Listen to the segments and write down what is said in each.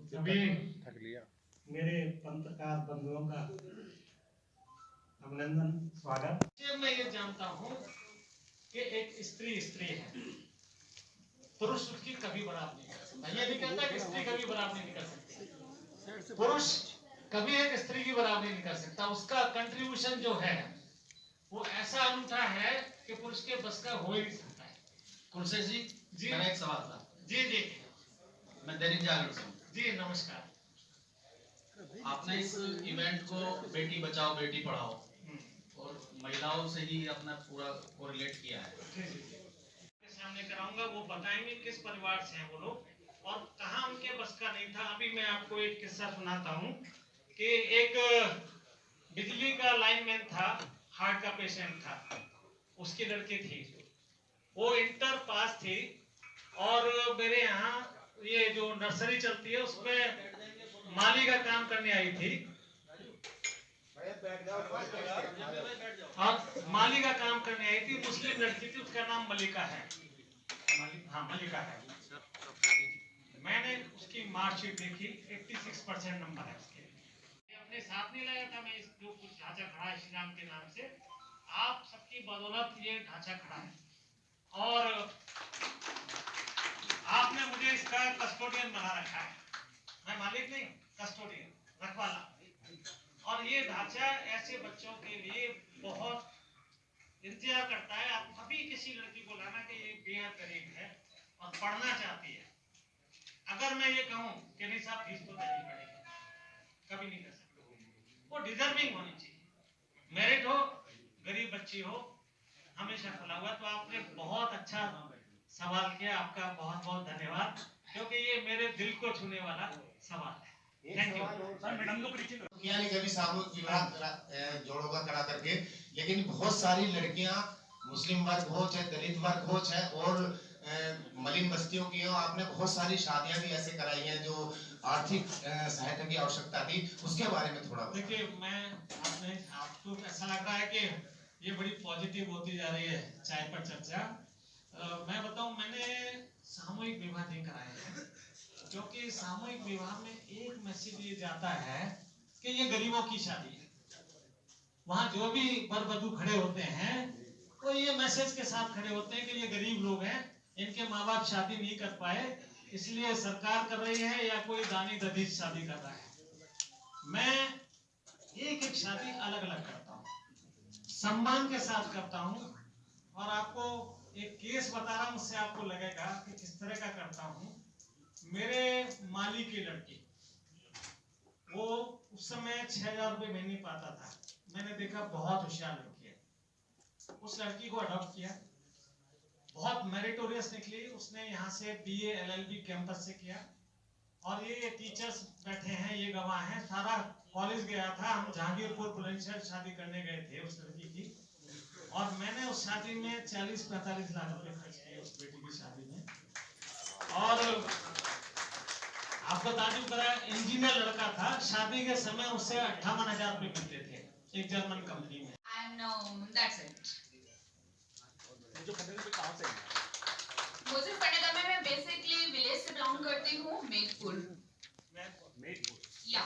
सभी मेरे पत्रकार बंधुओं का अभिनंदन, स्वागत। मैं ये जानता हूँ कि एक स्त्री स्त्री है, पुरुष उसकी कभी बराबर नहीं कर सकता। ये नहीं कहता कि स्त्री कभी बराबर नहीं कर सकती, पुरुष कभी एक स्त्री की बराबरी नहीं कर सकता। उसका कंट्रीब्यूशन जो है वो ऐसा अनूठा है कि पुरुष के बस का हो ही नहीं सकता है। कुलसे जी, मेरा एक सवाल था। जी जी, मैं दैनिक जागरण से। जी नमस्कार। आपने इस इवेंट को बेटी बचाओ बेटी पढ़ाओ और महिलाओं से ही अपना पूरा कोरिलेट किया है। के सामने कराऊंगा, वो बताएंगे किस परिवार से हैं वो लोग और कहाँ उनके बस का नहीं था। अभी मैं आपको एक किस्सा सुनाता हूँ कि एक बिजली का लाइनमैन था, हार्ट का पेशेंट था, उसकी लड़की थी, वो इंटर पास थी और मेरे यहाँ ये जो नर्सरी चलती है उसमें माली का काम करने आई थी। और माली का काम करने आई थी, मुस्लिम लड़की थी, उसका नाम मलिका है। हाँ मलिका है। मैंने उसकी मार्कशीट देखी, 86% नंबर है उसके। अपने साथ नहीं लाया था मैं, इस जो कुछ ढांचा खड़ा है श्री राम के नाम से, आप सबकी बदौलत ये ढांचा खड़ा है और आपने मुझे इसका कस्टोडियन बना रखा है। मैं मालिक नहीं, कस्टोडियन, रखवाला। और ये ढांचा ऐसे बच्चों के लिए बहुत इंतजार करता है। आप कभी किसी लड़की को लाना कि ये बेहद गरीब है और पढ़ना चाहती है, अगर मैं ये कहूं कि नहीं साहब फीस तो देनी पड़ेगी, कभी नहीं कर सकते। वो डिजर्विंग होनी चाहिए, मेरिट हो, गरीब बच्ची हो, हमेशा खुला हुआ। तो आपने बहुत अच्छा सवाल किया, आपका बहुत बहुत धन्यवाद, क्योंकि ये मेरे दिल को छूने वाला सवाल है। Thank you sir. मैडम को परिचय किया नहीं कभी सामूहिक विवाह जोड़ों का करा करके, लेकिन बहुत सारी लड़कियां मुस्लिम वर्ग हो चाहे दलित वर्ग हो चाहे और मलिन बस्तियों की हो, आपने बहुत सारी शादियां भी ऐसे कराई हैं जो आर्थिक सहायता की आवश्यकता थी, उसके बारे में थोड़ा देखिए। मैं आपको ऐसा लग रहा है कि ये बड़ी पॉजिटिव होती जा रही है चाय पर चर्चा। मैं बताऊं, मैंने सामूहिक विवाह नहीं कराए हैं, क्योंकि सामूहिक विवाह में एक मैसेज ये जाता है कि ये गरीबों की शादी है। वहां जो भी वर वधू खड़े होते हैं वो ये मैसेज के साथ खड़े होते हैं कि ये गरीब लोग हैं, इनके माँ बाप शादी नहीं कर पाए, इसलिए सरकार कर रही है या कोई दानी दधीच शादी कर रहा है। मैं एक एक शादी अलग अलग करता हूँ, सम्मान के साथ करता हूँ। और आपको एक केस बता रहा हूँ, उससे आपको लगेगा कि किस तरह का करता हूँ। मेरे माली की लड़की, वो उस समय 6,000 रुपये महीने पाता था। मैंने देखा बहुत होशियार लड़की है, उस लड़की को अडॉप्ट किया, बहुत मेरिटोरियस निकली। उसने यहाँ से BA LLB कैंपस से किया और ये टीचर्स बैठे हैं, ये गवाह हैं, सारा कॉलेज गया था। हम जहांगीरपुर बुलंदशहर शादी करने गए थे उस लड़की की, और मैंने उस शादी में 40-45 लाख रुपए खर्च किए उस बेटी की शादी में। और आपको ताजुब करा, इंजीनियर लड़का था, शादी के समय उससे 58,000 रुपए मिलते थे एक जर्मन कंपनी में। That's it. मुझे फटेगा में मैं बेसिकली विलेज से बिलोंग करती हूँ, मेघपुर। या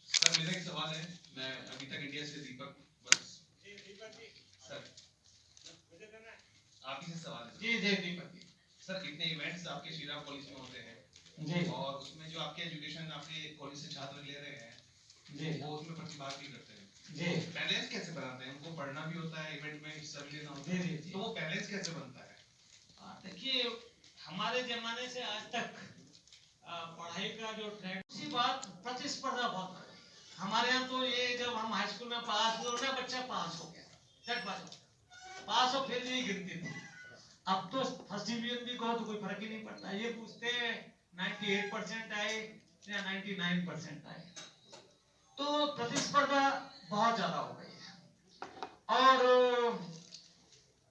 सर मेरा एक सवाल है, मैं अभी तक इंडिया से दीपक बस सर आप ही से सवाल है। जी जी दीपक जी। सर इतने इवेंट्स आपके श्री राम कॉलेज में होते हैं जी, और उसमें जो आपके एजुकेशन आपके कॉलेज से छात्र ले रहे हैं जी, वो उसमें प्रतिभाग भी करते हैं जी, बैलेंस कैसे बनाते हैं? उनको पढ़ना भी होता है, इवेंट में हिस्सा भी लेना होता जी, है, जी। तो वो बैलेंस कैसे बनता है? देखिए, हमारे जमाने से आज तक पढ़ाई का जो ट्रेंड, उसी बात प्रतिस्पर्धा बहुत है हमारे यहाँ। तो ये जब हम हाई स्कूल में पास हुए ना, बच्चा पास हो गया, झट पास हो, फिर यही गिनती थी। अब तो फर्स्ट डिवीजन भी कहो तो कोई फर्क ही नहीं पड़ता, ये पूछते 98% आए या 99% आए। तो प्रतिस्पर्धा बहुत ज्यादा हो गई है और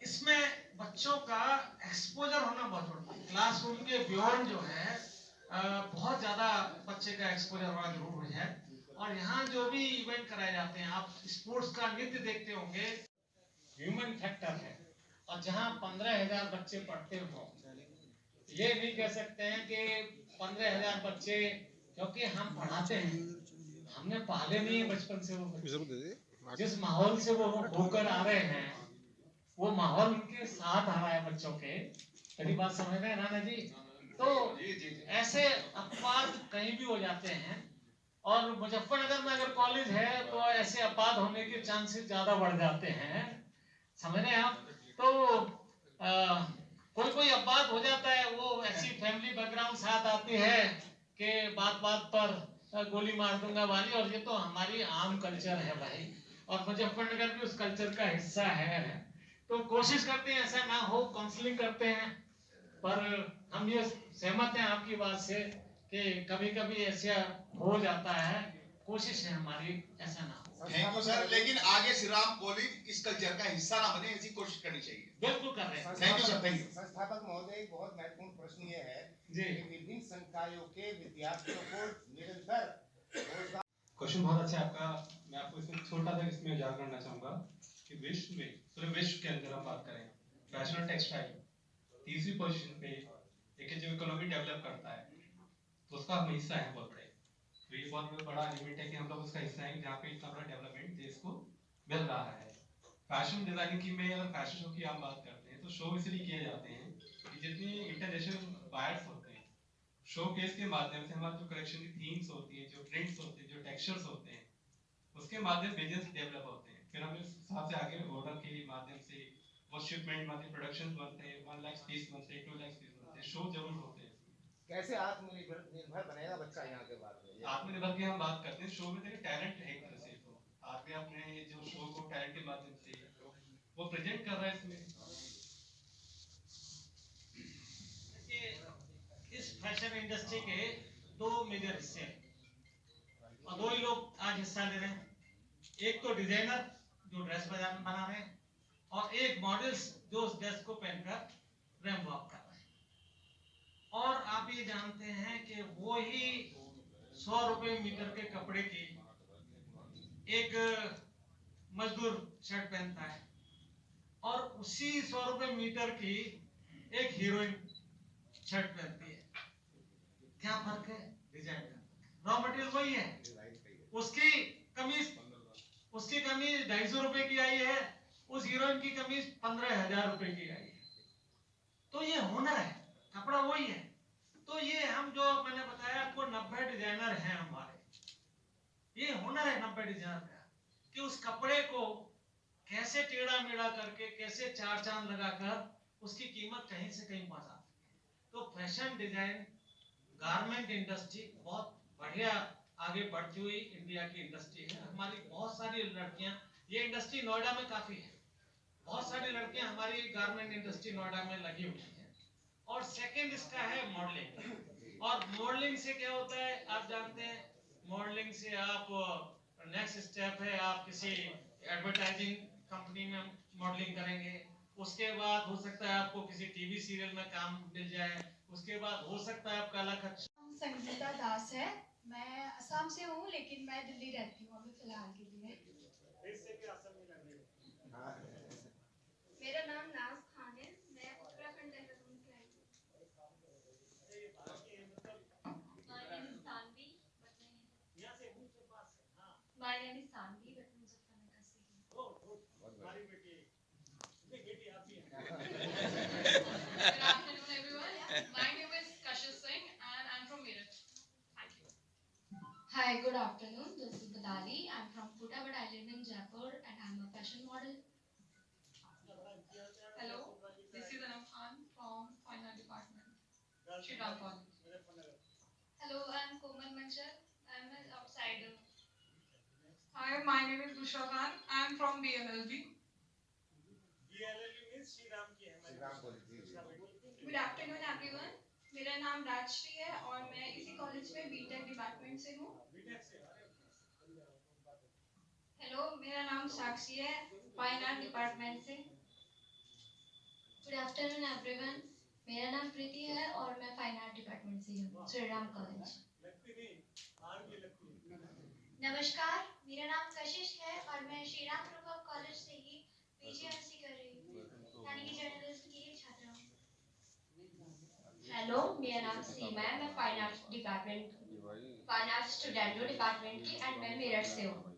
इसमें बच्चों का एक्सपोजर होना बहुत जरूरी है। क्लासरूम के बियॉन्ड जो है बहुत ज्यादा बच्चे का एक्सपोजर होना जरूरी है। और यहाँ जो भी इवेंट कराए जाते हैं, आप स्पोर्ट्स का नृत्य देखते होंगे, ह्यूमन फैक्टर है। और जहाँ 15,000 बच्चे पढ़ते हो, ये नहीं कह सकते हैं कि 15,000 बच्चे, क्योंकि हम पढ़ाते हैं, हमने पाले नहीं है बचपन से वो बच्चे। जिस माहौल से वो होकर आ रहे हैं, वो माहौल उनके साथ आ रहा है बच्चों के। मेरी बात समझ रहे हैं राणा जी? तो ऐसे अपवाद कहीं भी हो जाते हैं, और मुजफ्फरनगर में अगर कॉलेज है तो ऐसे अपवाद होने के चांसेस ज्यादा बढ़ जाते हैं, समझ रहे हैं आप? तो कोई कोई अपवाद हो जाता है, वो ऐसी फैमिली बैकग्राउंड साथ आती है कि बात बात पर गोली मार दूंगा वाली, और ये तो हमारी आम कल्चर है भाई, और मुजफ्फरनगर भी उस कल्चर का हिस्सा है। तो कोशिश करते हैं ऐसा ना हो, काउंसलिंग करते हैं, पर हम ये सहमत हैं आपकी बात से कि कभी कभी ऐसा हो जाता है, कोशिश है हमारी ऐसा ना हो। थैंक यू सर, लेकिन आगे श्री राम कॉलेज इस कल्चर का हिस्सा ना बने, ऐसी कोशिश करनी चाहिए। बिल्कुल कर रहे हैं। Thank you sir, thank you. संस्थापक महोदय, एक बहुत महत्वपूर्ण प्रश्न ये है जी। कि विभिन्न संकायों के विद्यार्थियों को निरंतर रोजगार। क्वेश्चन बहुत अच्छा है आपका। मैं आपको इसमें छोटा सा इसमें उजागर करना चाहूंगा कि विश्व में, पूरे विश्व के अंदर हम बात करें, फैशन और टेक्सटाइल तीसरी पोजीशन पे एक जो इकोनॉमी डेवलप करता है, तो उसका हम हिस्सा है बहुत बड़े। तो ये बहुत बड़ा लिमिट है कि हम लोग उसका हिस्सा है, जहाँ पे इतना बड़ा डेवलपमेंट देश को मिल रहा है। फैशन डिजाइनिंग की में अगर फैशन शो की हम बात करते हैं, तो शो इसलिए किए जाते हैं कि जितनी इंटरनेशनल बायर्स होते हैं, शो केस के माध्यम से हमारी जो कलेक्शन की थीम्स होती है, जो प्रिंट्स होते हैं, जो टेक्सचर्स होते हैं, उसके माध्यम बिजनेस डेवलप होते हैं। फिर हम इस हिसाब से आगे ऑर्डर के माध्यम से वो शिपमेंट माध्यम प्रोडक्शन बनते हैं, 1 लाख पीस बनते हैं, 2 लाख पीस बनते हैं, शो जरूर होते हैं। कैसे आत्मनिर्भर बनेगा बच्चा यहाँ के बाद में? आत्मनिर्भर की हम बात करते हैं, शो में देखिए टैलेंट है एक तरह से, तो आप भी अपने जो शो को टैलेंट के माध्यम से वो प्रेजेंट कर रहा है इसमें। इस फैशन इंडस्ट्री के दो मेजर हिस्से हैं, और दो ही लोग आज हिस्सा ले रहे हैं। एक तो डिजाइनर जो ड्रेस बना रहे हैं, और एक मॉडल्स जो उस ड्रेस को पहनकर रैंप वॉक कर रहे हैं। और आप ये जानते हैं कि वो ही 100 रुपए मीटर के कपड़े की एक मजदूर शर्ट पहनता है, और उसी 100 रुपए मीटर की एक हीरोइन शर्ट पहनती है। क्या फर्क है? डिजाइन का। रॉ मटेरियल वही है। उसकी कमीज 250 रुपए की आई है, उस हीरोइन की कमीज 15,000 रुपए की आई है। तो ये हुनर है, कपड़ा वही है। तो ये हम जो मैंने बताया आपको 90 डिजाइनर हैं हमारे, ये हुनर है 90 डिजाइनर का, कि उस कपड़े को कैसे टेढ़ा मेढ़ा करके, कैसे चार चांद लगाकर उसकी कीमत कहीं से कहीं पहुंचा। तो फैशन डिजाइन गारमेंट इंडस्ट्री बहुत बढ़िया आगे बढ़ती हुई इंडिया की इंडस्ट्री है। हमारी बहुत सारी लड़कियां, ये इंडस्ट्री नोएडा में काफी है, बहुत सारी लड़कियां हमारी गारमेंट इंडस्ट्री नोएडा में लगी हुई हैं। और सेकंड इसका है मॉडलिंग। और मॉडलिंग से क्या होता है आप जानते हैं, मॉडलिंग से आप नेक्स्ट स्टेप है, आप किसी एडवर्टाइजिंग कंपनी में मॉडलिंग करेंगे, उसके बाद हो सकता है आपको किसी टीवी सीरियल में काम मिल जाए, उसके बाद हो सकता है आपका अलग संगीता दास है, मैं असम से हूँ लेकिन मैं दिल्ली रहती हूँ अभी फिलहाल के लिए। मेरा नाम नाज खान है, मैं उत्तराखंड देहरादून से आई हूँ। My name is Tanvi, but Muzaffarnagar से ही। हमारी बेटी Good afternoon, everyone. My name is Kashish Singh, and I'm from Meerut. Thank you. Hi, good afternoon. This is Badali. I'm from Kota, but I live in Jaipur and I'm a fashion model. Hello, this is Anam Khan from Fine Art Department, Shri Ram College. Hello, I'm Komal Manchal. I'm an outsider. Hi, my name is Bushra Khan. I am from BLLB. BLLB means Shri Ram की है। Good afternoon, everyone. मेरा नाम राजश्री है और मैं इसी college में BTech department से हूँ। हेलो, मेरा नाम साक्षी है, फाइन आर्ट डिपार्टमेंट से। गुड आफ्टरनून एवरीवन, मेरा नाम प्रीति है और मैं फाइन आर्ट डिपार्टमेंट से हूँ, श्री राम कॉलेज। नमस्कार, मेरा नाम कशिश है और मैं Shri Ram group of college से ही पीजीएमसी कर रही हूँ, यानी कि जर्नलिज्म की एक छात्रा हूँ। हेलो, मेरा नाम सीमा है, मैं फाइन आर्ट्स स्टूडेंट हूँ डिपार्टमेंट की एंड मैं मेरठ से हूँ।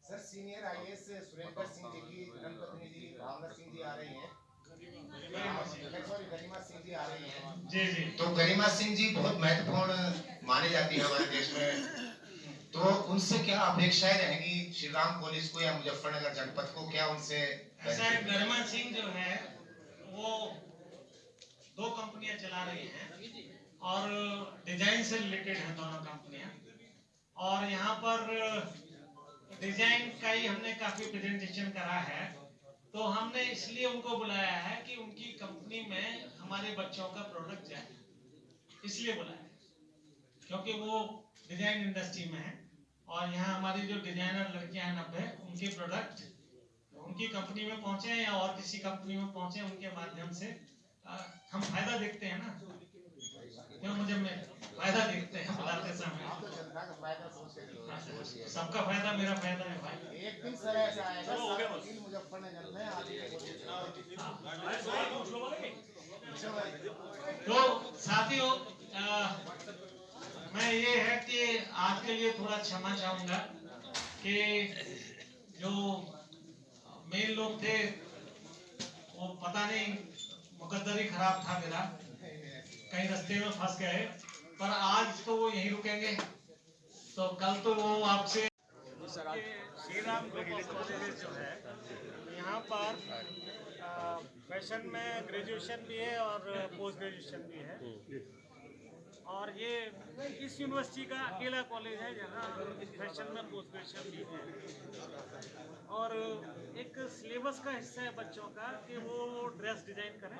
Sir senior IAS Surendra Singh ji की धर्मपत्नी जी भावना सिंह जी आ रही हैं। सॉरी गरिमा सिंह जी आ रही हैं। जी जी। तो गरिमा सिंह जी बहुत महत्वपूर्ण मानी जाती है हमारे देश में, तो उनसे क्या अपेक्षाएं रहेंगी श्री राम कॉलेज को या मुजफ्फरनगर जनपद को, क्या उनसे? ऐसा है, गरिमा सिंह जो है वो 2 कंपनियां चला रही हैं और डिजाइन से रिलेटेड है दोनों कंपनियां, और यहाँ पर डिजाइन का ही हमने काफी प्रेजेंटेशन करा है, तो हमने इसलिए उनको बुलाया है कि उनकी कंपनी में हमारे बच्चों का प्रोडक्ट जाए, इसलिए बुलाया है क्योंकि वो डिजाइन इंडस्ट्री में है और यहाँ हमारी जो डिजाइनर लड़कियां हैं 90 उनके प्रोडक्ट उनकी कंपनी में पहुंचे या और किसी कंपनी में पहुंचे, उनके माध्यम से हम फायदा देखते हैं ना, क्यों मुझे फायदा देखते हैं बुलाते समय। सबका फायदा मेरा फायदा है भाई। एक दिन सर ऐसा आएगा मुजफ्फरनगर में तो साथियों, मैं ये है कि आज के लिए थोड़ा क्षमा चाहूंगा कि जो मेन लोग थे वो पता नहीं मुकद्दर ही खराब था मेरा, कहीं रास्ते में फंस गए, पर आज तो वो यहीं रुकेंगे, तो कल तो वो आपसे श्री राम कॉलेज जो है यहाँ पर फैशन में ग्रेजुएशन भी है और पोस्ट ग्रेजुएशन भी है, और ये इस यूनिवर्सिटी का अकेला कॉलेज है जहाँ फैशन में पोस्ट ग्रेजुएशन भी है, और एक सिलेबस का हिस्सा है बच्चों का कि वो ड्रेस डिजाइन करें,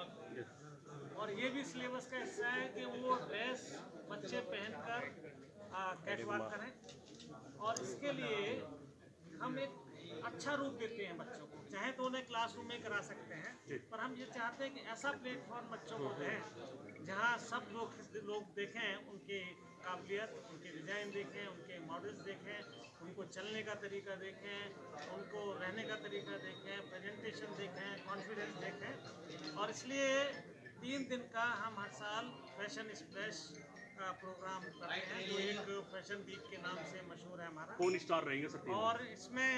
और ये भी सिलेबस का हिस्सा है कि वो ड्रेस बच्चे पहनकर कैटवॉक करें, और इसके लिए हम एक अच्छा रूप देते हैं बच्चों को, चाहे तो उन्हें क्लासरूम में करा सकते हैं, पर हम ये चाहते हैं कि ऐसा प्लेटफॉर्म बच्चों को दें जहाँ सब लोग देखें उनकी काबिलियत, उनके डिज़ाइन देखें, उनके मॉडल्स देखें, उनको चलने का तरीका देखें, उनको रहने का तरीका देखें, प्रेजेंटेशन देखें, कॉन्फिडेंस देखें, और इसलिए 3 दिन का हम हर साल फैशन स्प्लैश का प्रोग्राम करते हैं जो एक फैशन वीक के नाम से मशहूर है हमारा। कौन स्टार रहेंगे सर? और इसमें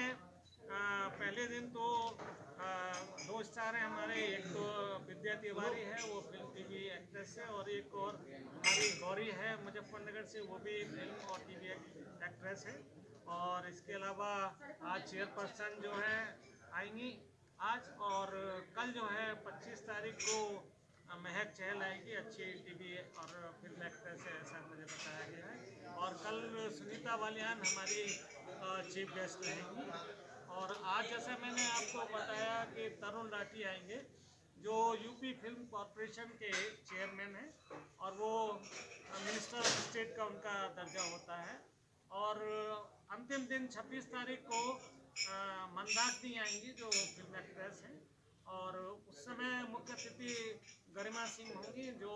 पहले दिन तो 2 स्टार हैं हमारे, एक तो विद्या तिवारी है, वो फिल्म टीवी एक्ट्रेस है, और एक और हमारी गौरी है मुजफ्फरनगर से, वो भी फिल्म और टीवी एक्ट्रेस है, और इसके अलावा आज चेयरपर्सन जो है आएंगी आज, और कल जो है 25 तारीख को महक चहल आएगी, अच्छी टीवी और फिल्म एक्ट्रेस है ऐसा मुझे बताया गया है, और कल सुनीता बालियान हमारी चीफ गेस्ट रहेंगी, और आज जैसा मैंने आपको बताया कि तरुण राठी आएंगे जो यूपी फिल्म कॉरपोरेशन के चेयरमैन हैं, और वो मिनिस्टर ऑफ स्टेट का उनका दर्जा होता है, और अंतिम दिन 26 तारीख को मंदाकिनी आएंगी जो फिल्म एक्ट्रेस हैं, और उस समय मुख्य अतिथि गरिमा सिंह होंगी जो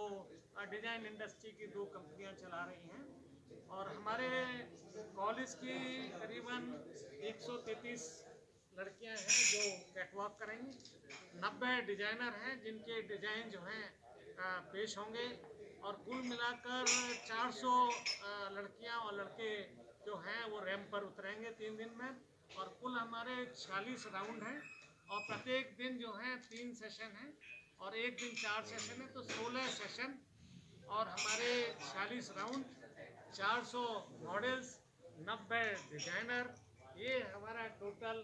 डिजाइन इंडस्ट्री की 2 कंपनियां चला रही हैं, और हमारे कॉलेज की करीबन 133 लड़कियां हैं जो कैटवॉक करेंगी, 90 डिजाइनर हैं जिनके डिजाइन जो हैं पेश होंगे, और कुल मिलाकर 400 लड़कियां और लड़के जो हैं वो रैंप पर उतरेंगे 3 दिन में, और कुल हमारे 46 राउंड हैं, और प्रत्येक दिन जो है 3 सेशन हैं, और एक दिन 4 सेशन है, तो 16 सेशन, और हमारे 46 राउंड, 400 मॉडल्स, 90 डिजाइनर, ये हमारा टोटल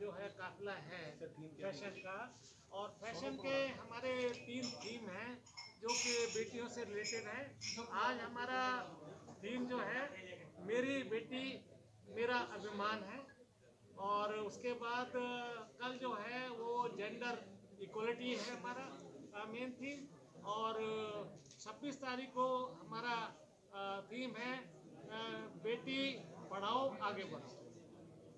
जो है काफिला है फैशन का। और फैशन के हमारे 3 थीम हैं जो कि बेटियों से रिलेटेड है। आज हमारा थीम जो है मेरी बेटी मेरा अभिमान है, और उसके बाद कल जो है वो जेंडर इक्वलिटी है हमारा मेन थीम, और 26 तारीख को हमारा थीम है बेटी पढ़ाओ आगे बढ़ो।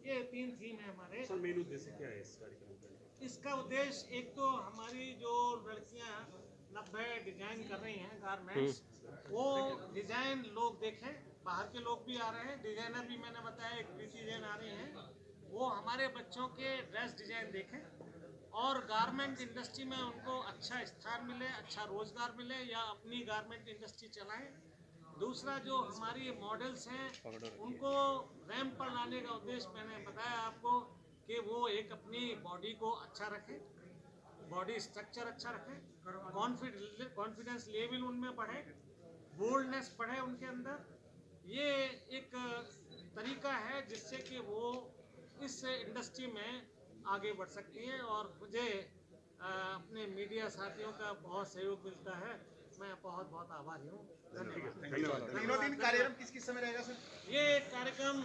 ये 3 थीम है हमारे। सर मेन उद्देश्य क्या है इस कार्यक्रम का? इसका उद्देश्य एक तो हमारी जो लड़कियां 90 डिजाइन कर रही हैं गारमेंट्स, वो डिजाइन लोग देखें, बाहर के लोग भी आ रहे हैं, डिजाइनर भी मैंने बताया एक प्रीति जैन आ रही हैं, वो हमारे बच्चों के ड्रेस डिजाइन देखें और गारमेंट इंडस्ट्री में उनको अच्छा स्थान मिले, अच्छा रोजगार मिले या अपनी गारमेंट इंडस्ट्री चलाएं। दूसरा जो हमारी मॉडल्स हैं उनको रैंप पर लाने का उद्देश्य मैंने बताया आपको कि वो एक अपनी बॉडी को अच्छा रखें, बॉडी स्ट्रक्चर अच्छा रखें, कॉन्फिडेंस लेवल उनमें बढ़े, बोल्डनेस बढ़े उनके अंदर। ये एक तरीका है जिससे कि वो इस इंडस्ट्री में आगे बढ़ सकती हैं। और मुझे अपने मीडिया साथियों का बहुत सहयोग मिलता है, मैं बहुत बहुत आभारी हूँ। धन्यवाद। तीनों दिन कार्यक्रम किस किस समय रहेगा सर? ये कार्यक्रम